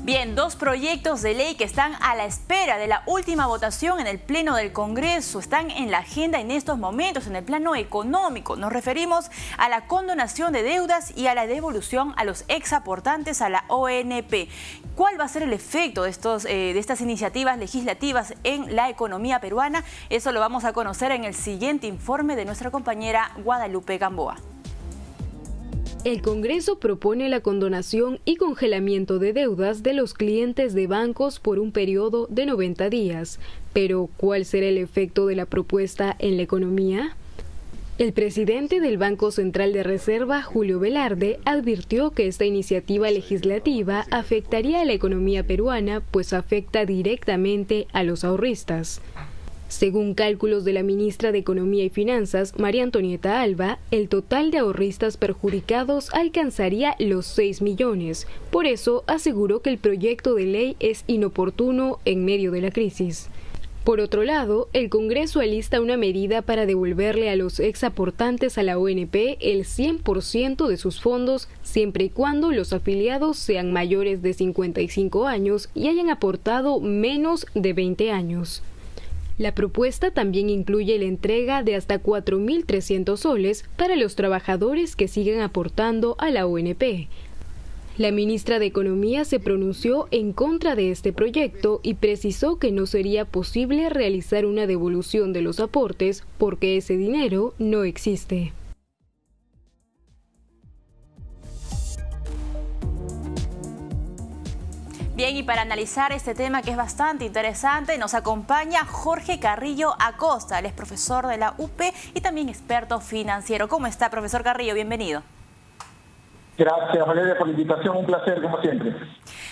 Bien, dos proyectos de ley que están a la espera de la última votación en el Pleno del Congreso. Están en la agenda en estos momentos, en el plano económico. Nos referimos a la condonación de deudas y a la devolución a los exaportantes a la ONP. ¿Cuál va a ser el efecto de estas iniciativas legislativas en la economía peruana? Eso lo vamos a conocer en el siguiente informe de nuestra compañera Guadalupe Gamboa. El Congreso propone la condonación y congelamiento de deudas de los clientes de bancos por un periodo de 90 días. Pero, ¿cuál será el efecto de la propuesta en la economía? El presidente del Banco Central de Reserva, Julio Velarde, advirtió que esta iniciativa legislativa afectaría a la economía peruana, pues afecta directamente a los ahorristas. Según cálculos de la ministra de Economía y Finanzas, María Antonieta Alba, el total de ahorristas perjudicados alcanzaría los 6 millones. Por eso, aseguró que el proyecto de ley es inoportuno en medio de la crisis. Por otro lado, el Congreso alista una medida para devolverle a los exaportantes a la ONP el 100% de sus fondos, siempre y cuando los afiliados sean mayores de 55 años y hayan aportado menos de 20 años. La propuesta también incluye la entrega de hasta 4.300 soles para los trabajadores que sigan aportando a la ONP. La ministra de Economía se pronunció en contra de este proyecto y precisó que no sería posible realizar una devolución de los aportes porque ese dinero no existe. Bien, y para analizar este tema que es bastante interesante, nos acompaña Jorge Carrillo Acosta. Él es profesor de la UP y también experto financiero. ¿Cómo está, profesor Carrillo? Bienvenido. Gracias, Valeria, por la invitación. Un placer, como siempre.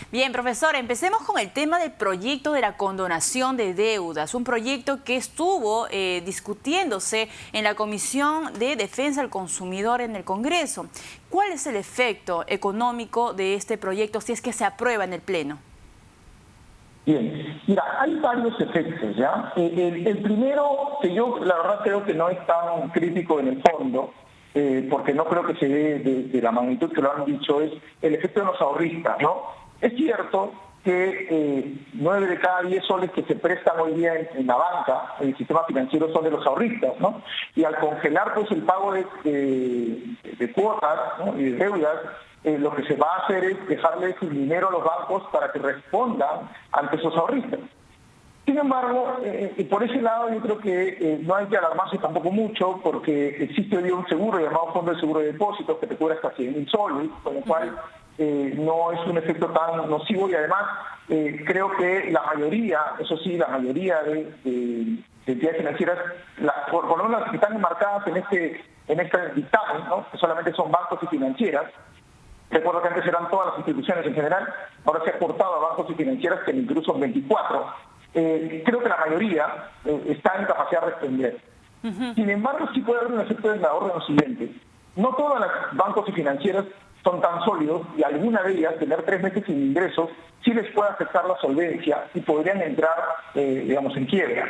Bien, profesor, empecemos con el tema del proyecto de la condonación de deudas. Un proyecto que estuvo discutiéndose en la Comisión de Defensa del Consumidor en el Congreso. ¿Cuál es el efecto económico de este proyecto si es que se aprueba en el Pleno? Bien, mira, hay varios efectos, ¿ya? El primero, que yo la verdad creo que no es tan crítico en el fondo, porque no creo que se dé de la magnitud que lo han dicho, es el efecto de los ahorristas, ¿no? Es cierto que 9 de cada 10 soles que se prestan hoy día en la banca, en el sistema financiero, son de los ahorristas, ¿no? Y al congelar pues el pago de cuotas, ¿no?, y de deudas, lo que se va a hacer es dejarle su dinero a los bancos para que respondan ante esos ahorristas. Sin embargo, por ese lado yo creo que no hay que alarmarse tampoco mucho, porque existe hoy un seguro llamado Fondo de Seguro de Depósitos que te cubre hasta 100.000 soles, con lo cual no es un efecto tan nocivo, y además creo que la mayoría, eso sí, la mayoría de entidades financieras, por lo menos las que están enmarcadas en este dictamen, ¿no?, que solamente son bancos y financieras. Recuerdo que antes eran todas las instituciones en general, ahora se ha cortado a bancos y financieras, que incluso son 24. Creo que la mayoría está en capacidad de responder. Sin embargo, sí puede haber un efecto desgarrador de lo siguiente. No todos los bancos y financieras son tan sólidos, y alguna de ellas, tener 3 meses sin ingresos, sí les puede afectar la solvencia y podrían entrar, digamos, en quiebra.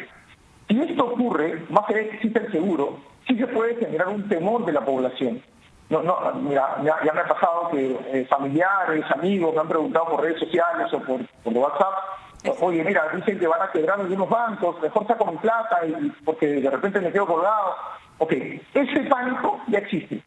Si esto ocurre, más allá de que existe el seguro, sí se puede generar un temor de la población. Mira, ya me ha pasado que familiares, amigos me han preguntado por redes sociales o por WhatsApp: oye, mira, dicen que van a quebrar algunos bancos, mejor saco mi plata porque de repente me quedo colgado. Ok, ese pánico ya existe.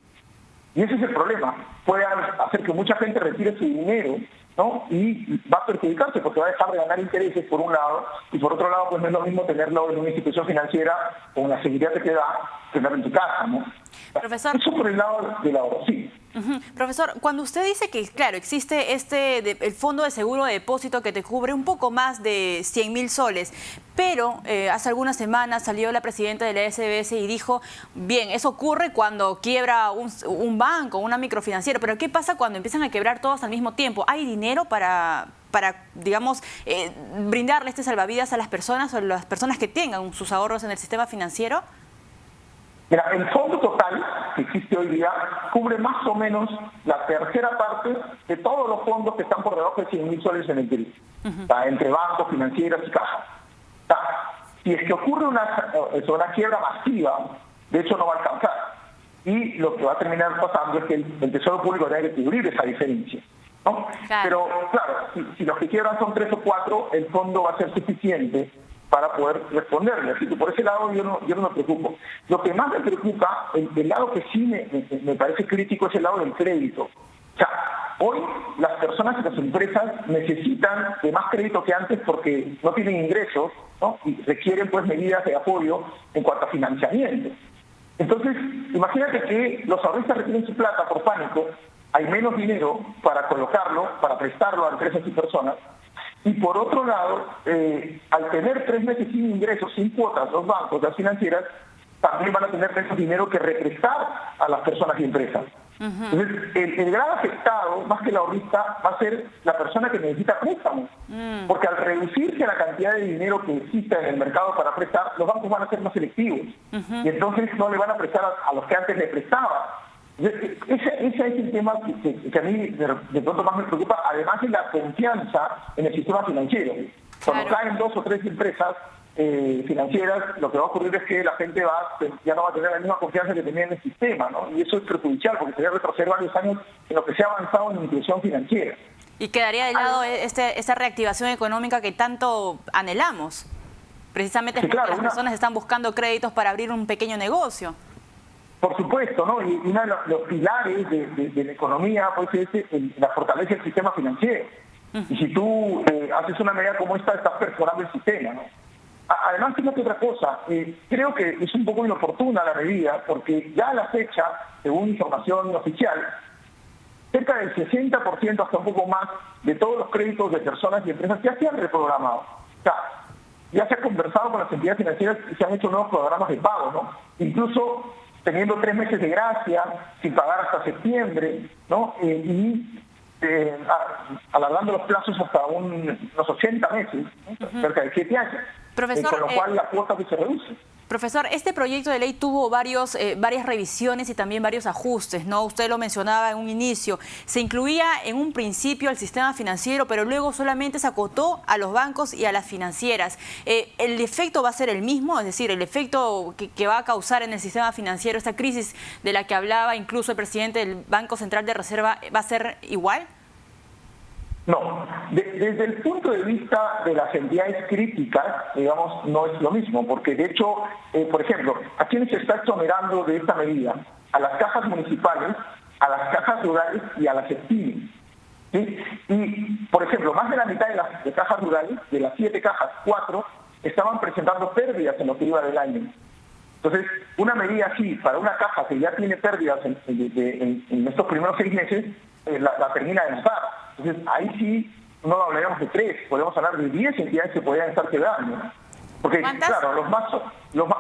Y ese es el problema. Puede hacer que mucha gente retire su dinero, ¿no?, y va a perjudicarse porque va a dejar de ganar intereses por un lado, y por otro lado pues no es lo mismo tenerlo en una institución financiera con la seguridad que te da tenerlo en tu casa, ¿no? Profesor, eso por el lado del ahorro, sí. Profesor, cuando usted dice que, claro, existe el Fondo de Seguro de Depósito que te cubre un poco más de 100.000 soles, pero hace algunas semanas salió la presidenta de la SBS y dijo, bien, eso ocurre cuando quiebra un banco, una microfinanciera, pero ¿qué pasa cuando empiezan a quebrar todos al mismo tiempo? ¿Hay dinero para digamos, brindarle este salvavidas a las personas o a las personas que tengan sus ahorros en el sistema financiero? Mira, el fondo total que existe hoy día cubre más o menos la tercera parte de todos los fondos que están por debajo de 100.000 soles en el Perú, entre bancos, financieras y cajas. Si es que ocurre una quiebra masiva, de hecho no va a alcanzar. Y lo que va a terminar pasando es que el Tesoro Público tiene que cubrir esa diferencia. ¿no? Claro. Pero claro, si los que quiebran son 3 o 4, el fondo va a ser suficiente para poder responderle. Así que por ese lado yo no me preocupo. Lo que más me preocupa, el lado que sí me parece crítico, es el lado del crédito. O sea, hoy las personas y las empresas necesitan de más crédito que antes porque no tienen ingresos, ¿no? Y requieren pues medidas de apoyo en cuanto a financiamiento. Entonces, imagínate que los ahorristas retienen su plata por pánico, hay menos dinero para colocarlo, para prestarlo a empresas y personas, y por otro lado, al tener 3 meses sin ingresos, sin cuotas, los bancos, las financieras, también van a tener menos dinero que represtar a las personas y empresas. Entonces, el gran afectado, más que el ahorrista, va a ser la persona que necesita préstamos. Porque al reducirse la cantidad de dinero que existe en el mercado para prestar, los bancos van a ser más selectivos. Y entonces no le van a prestar a los que antes le prestaban. Ese es el tema que a mí de pronto más me preocupa, además de la confianza en el sistema financiero. Cuando caen 2 o 3 empresas financieras, lo que va a ocurrir es que la gente ya no va a tener la misma confianza que tenía en el sistema, ¿no? Y eso es perjudicial porque sería retroceder varios años en lo que se ha avanzado en inclusión financiera. Y quedaría de lado esta reactivación económica que tanto anhelamos. Precisamente es porque las personas están buscando créditos para abrir un pequeño negocio. Por supuesto, ¿no? Y uno de los pilares de la economía pues, es la fortaleza del sistema financiero. Y si tú haces una medida como esta, estás perforando el sistema, ¿no? Además, fíjate otra cosa, creo que es un poco inoportuna la medida, porque ya a la fecha, según información oficial, cerca del 60%, hasta un poco más, de todos los créditos de personas y empresas ya se han reprogramado. O sea, ya se ha conversado con las entidades financieras y se han hecho nuevos programas de pago, ¿no? Incluso teniendo 3 meses de gracia, sin pagar hasta septiembre, ¿no? Alargando los plazos hasta unos 80 meses, ¿no? Cerca de 7 años. Profesor, con lo cual la cuota se reduce. Profesor, este proyecto de ley tuvo varias revisiones y también varios ajustes, ¿no? Usted lo mencionaba en un inicio. Se incluía en un principio el sistema financiero, pero luego solamente se acotó a los bancos y a las financieras. ¿El efecto va a ser el mismo? Es decir, ¿el efecto que va a causar en el sistema financiero esta crisis de la que hablaba incluso el presidente del Banco Central de Reserva va a ser igual? No, desde el punto de vista de las entidades críticas, digamos, no es lo mismo, porque de hecho, por ejemplo, ¿a quiénes se está exonerando de esta medida? A las cajas municipales, a las cajas rurales y a las SEPTIMI. ¿Sí? Y, por ejemplo, más de la mitad de las cajas rurales, de las 7 cajas, 4, estaban presentando pérdidas en lo que iba del año. Entonces, una medida así, para una caja que ya tiene pérdidas en estos primeros 6 meses, la termina de notar. Entonces, ahí sí no hablaríamos de 3, podemos hablar de 10 entidades que podrían estar quebrando. Porque, ¿cuántas? claro,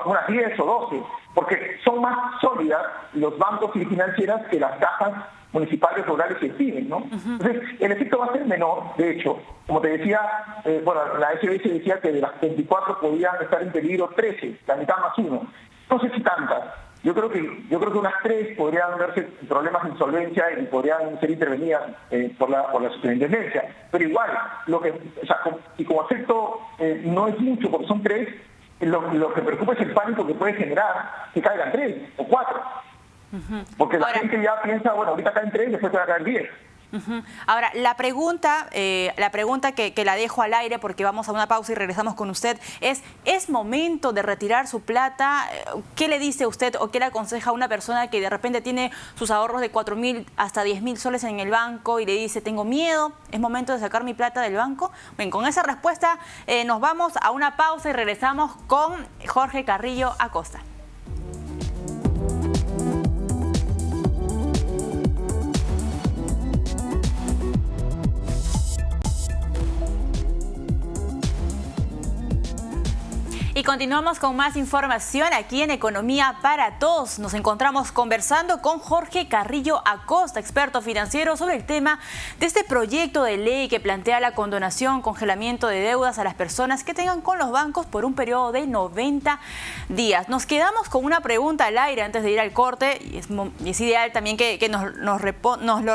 unas 10 o 12, porque son más sólidas los bancos y financieras que las cajas municipales, rurales y SEPTIMI, ¿no? Entonces, el efecto va a ser menor, de hecho. Como te decía, la SBS decía que de las 24 podían estar en peligro 13, la mitad más 1. No sé si tantas. Yo creo que unas 3 podrían verse problemas de insolvencia y podrían ser intervenidas por la superintendencia. Pero igual, y como efecto no es mucho porque son 3, lo que preocupa es el pánico que puede generar que caigan 3 o 4. Porque la gente ya piensa, bueno, ahorita caen 3, después te va a caer 10. Ahora, la pregunta que la dejo al aire porque vamos a una pausa y regresamos con usted ¿es momento de retirar su plata? ¿Qué le dice usted o qué le aconseja a una persona que de repente tiene sus ahorros de 4.000 hasta 10.000 soles en el banco y le dice, tengo miedo, es momento de sacar mi plata del banco? Bien, con esa respuesta nos vamos a una pausa y regresamos con Jorge Carrillo Acosta. Y continuamos con más información aquí en Economía para Todos. Nos encontramos conversando con Jorge Carrillo Acosta, experto financiero, sobre el tema de este proyecto de ley que plantea la condonación, congelamiento de deudas a las personas que tengan con los bancos por un periodo de 90 días. Nos quedamos con una pregunta al aire antes de ir al corte y es ideal también que nos lo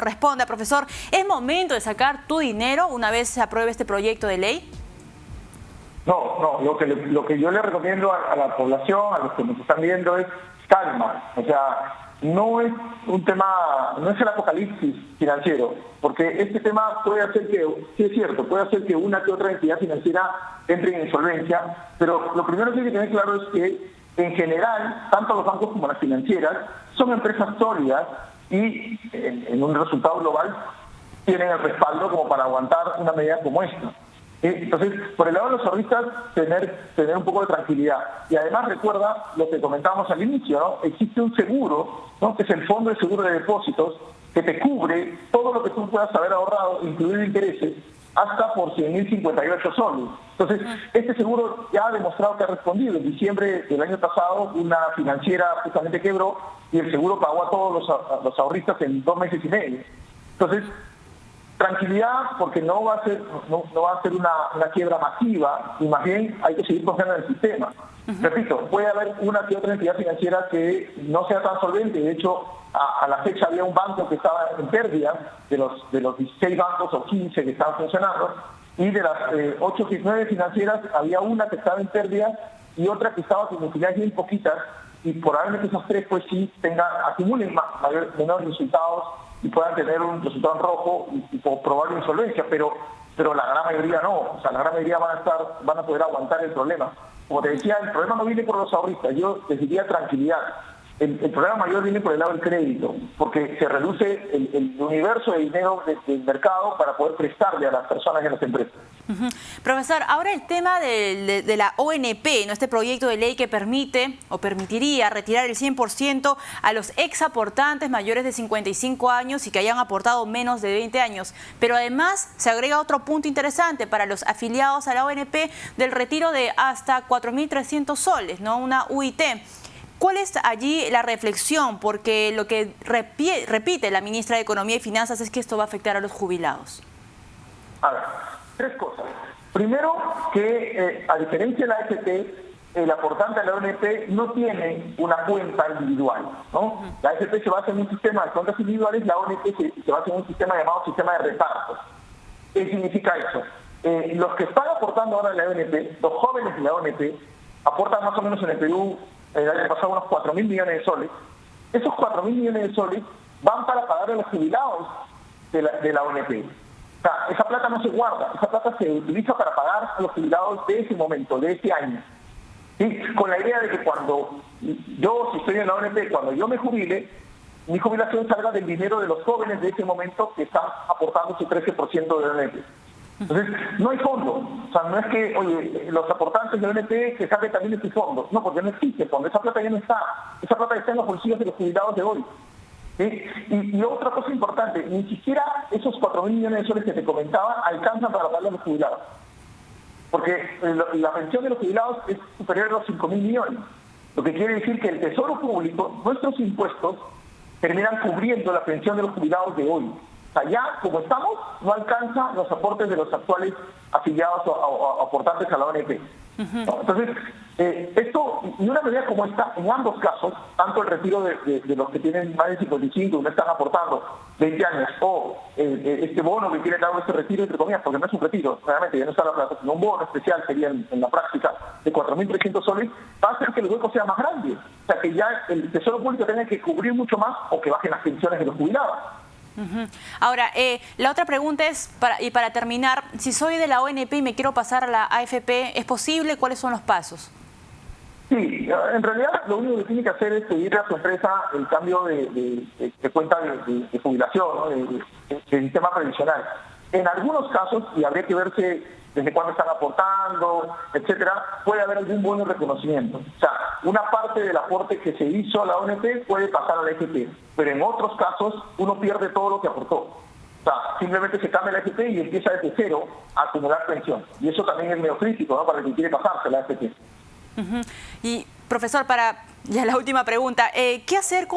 responda, profesor. ¿Es momento de sacar tu dinero una vez se apruebe este proyecto de ley? No, lo que yo le recomiendo a la población, a los que nos están viendo, es calma. O sea, no es un tema, no es el apocalipsis financiero, porque este tema puede hacer que, sí es cierto, puede hacer que una que otra entidad financiera entre en insolvencia, pero lo primero que hay que tener claro es que en general, tanto los bancos como las financieras son empresas sólidas y en un resultado global tienen el respaldo como para aguantar una medida como esta. Entonces, por el lado de los ahorristas, tener un poco de tranquilidad. Y además recuerda lo que comentábamos al inicio, ¿no? Existe un seguro, ¿no? Que es el Fondo de Seguro de Depósitos, que te cubre todo lo que tú puedas haber ahorrado, incluido intereses, hasta por 100.058 soles. Entonces, este seguro ya ha demostrado que ha respondido. En diciembre del año pasado, una financiera justamente quebró y el seguro pagó a todos los ahorristas en 2 meses y medio. Entonces, tranquilidad, porque no va a ser una quiebra masiva, y más bien hay que seguir confiando en el sistema. Repito, puede haber una que otra entidad financiera que no sea tan solvente. De hecho, a la fecha había un banco que estaba en pérdida, de los 16 bancos o 15 que estaban funcionando, y de las 8 o 9 financieras había una que estaba en pérdida y otra que estaba con utilidades bien poquitas, y probablemente esas tres pues sí acumulen menores resultados y puedan tener un resultado en rojo y probar insolvencia, pero la gran mayoría no. O sea, la gran mayoría van a poder aguantar el problema. Como te decía, el problema no viene por los ahorristas, yo les diría tranquilidad. El problema mayor viene por el lado del crédito, porque se reduce el universo de dinero del mercado para poder prestarle a las personas y a las empresas. Profesor, ahora el tema de la ONP, ¿no? Este proyecto de ley que permite o permitiría retirar el 100% a los exaportantes mayores de 55 años y que hayan aportado menos de 20 años. Pero además se agrega otro punto interesante para los afiliados a la ONP del retiro de hasta 4.300 soles, ¿no? Una UIT. ¿Cuál es allí la reflexión? Porque lo que repite la ministra de Economía y Finanzas es que esto va a afectar a los jubilados. A ver, 3 cosas. Primero, que a diferencia de la AFP, el aportante de la ONP no tiene una cuenta individual, ¿no? La AFP se basa en un sistema de cuentas individuales, la ONP se basa en un sistema llamado sistema de repartos. ¿Qué significa eso? Los que están aportando ahora en la ONP, los jóvenes de la ONP, aportan más o menos en el Perú el año pasado unos 4.000 millones de soles. Esos 4.000 millones de soles van para pagar a los jubilados de la ONP. O sea, esa plata no se guarda, esa plata se utiliza para pagar a los jubilados de ese momento, de ese año. ¿Sí? Con la idea de que cuando yo, si estoy en la ONP, cuando yo me jubile, mi jubilación salga del dinero de los jóvenes de ese momento que están aportando su 13% de la ONP. Entonces, no hay fondo. O sea, no es que, oye, los aportantes de la ONP que saquen también de sus fondos. No, porque no existe fondo. Esa plata ya no está. Esa plata está en los bolsillos de los jubilados de hoy. ¿Sí? Y otra cosa importante, ni siquiera esos 4.000 millones de soles que te comentaba alcanzan para pagarle a los jubilados. Porque la pensión de los jubilados es superior a los 5.000 millones. Lo que quiere decir que el Tesoro Público, nuestros impuestos, terminan cubriendo la pensión de los jubilados de hoy. O sea, ya como estamos, no alcanza los aportes de los actuales afiliados o aportantes a la ONP. Entonces, esto, y una medida como esta, en ambos casos, tanto el retiro de los que tienen más de 55 y no están aportando 20 años, o este bono que quiere dar este retiro, entre comillas, porque no es un retiro, realmente ya no está la plata, sino un bono especial sería en la práctica de 4.300 soles, va a hacer que el hueco sea más grande. O sea, que ya el Tesoro Público tenga que cubrir mucho más o que bajen las pensiones de los jubilados. Ahora, la otra pregunta es, para terminar, si soy de la ONP y me quiero pasar a la AFP, ¿es posible? ¿Cuáles son los pasos? Sí, en realidad lo único que tiene que hacer es pedirle a su empresa el cambio de cuenta de jubilación, ¿no? de sistema previsional. En algunos casos, y habría que verse desde cuándo están aportando, etcétera, puede haber algún bono de reconocimiento. O sea, una parte del aporte que se hizo a la ONP puede pasar a la AFP, pero en otros casos uno pierde todo lo que aportó. O sea, simplemente se cambia la AFP y empieza desde cero a acumular pensión. Y eso también es medio crítico, ¿no? Para el que quiere pasarse a la AFP. Y, profesor, para ya la última pregunta, ¿qué hacer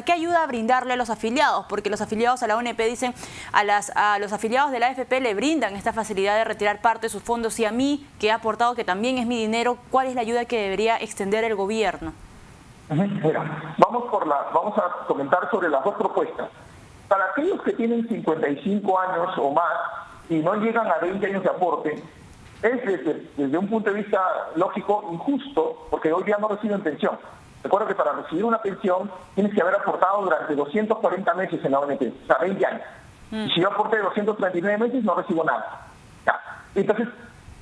qué ayuda a brindarle a los afiliados? Porque los afiliados a la ONP dicen, a los afiliados de la AFP le brindan esta facilidad de retirar parte de sus fondos, y a mí, que he aportado, que también es mi dinero, ¿cuál es la ayuda que debería extender el gobierno? Mira, vamos a comentar sobre las dos propuestas. Para aquellos que tienen 55 años o más y no llegan a 20 años de aporte, es desde un punto de vista lógico injusto, porque hoy día no reciben pensión. Recuerda que para recibir una pensión tienes que haber aportado durante 240 meses en la ONP, o sea, 20 años. Y si yo aporté 239 meses, no recibo nada. Ya. Entonces,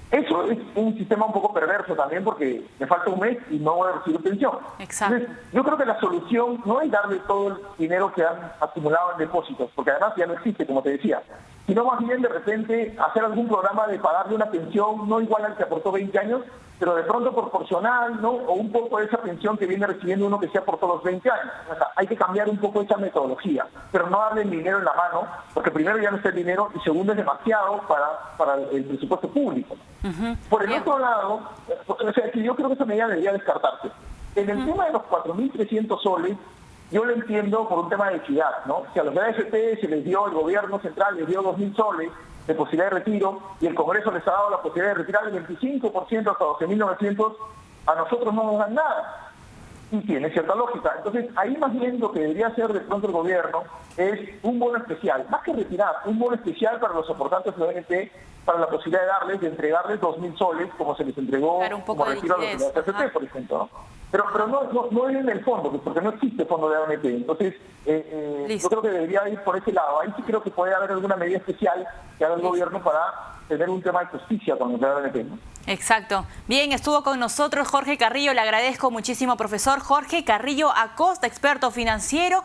eso es un sistema un poco perverso también porque me falta un mes y no voy a recibir pensión. Exacto. Entonces, yo creo que la solución no es darle todo el dinero que han acumulado en depósitos, porque además ya no existe, como te decía, sino más bien de repente hacer algún programa de pagarle una pensión no igual al que aportó 20 años, pero de pronto proporcional, ¿no? O un poco de esa pensión que viene recibiendo uno que se aportó los 20 años. O sea, hay que cambiar un poco esa metodología, pero no darle el dinero en la mano, porque primero ya no está el dinero y segundo es demasiado para el presupuesto público. Por el otro lado, o sea, que yo creo que esa medida debería descartarse. En el tema de los 4.300 soles, yo lo entiendo por un tema de equidad, ¿no? Si a los de AFP se les dio, el gobierno central les dio 2.000 soles de posibilidad de retiro y el Congreso les ha dado la posibilidad de retirar el 25% hasta 12.900, a nosotros no nos dan nada. Y tiene cierta lógica. Entonces, ahí más bien lo que debería hacer de pronto el gobierno es un bono especial, más que retirar, un bono especial para los aportantes de la ONP, para la posibilidad de entregarles 2.000 soles, como se les entregó como retiro a los de la AFP, por ejemplo, ¿no? Pero no es en el fondo, porque no existe fondo de ONP. Entonces, yo creo que debería ir por ese lado. Ahí sí creo que puede haber alguna medida especial que haga el gobierno para tener un tema de justicia con el de ONP, ¿no? Exacto. Bien, estuvo con nosotros Jorge Carrillo. Le agradezco muchísimo, profesor Jorge Carrillo Acosta, experto financiero.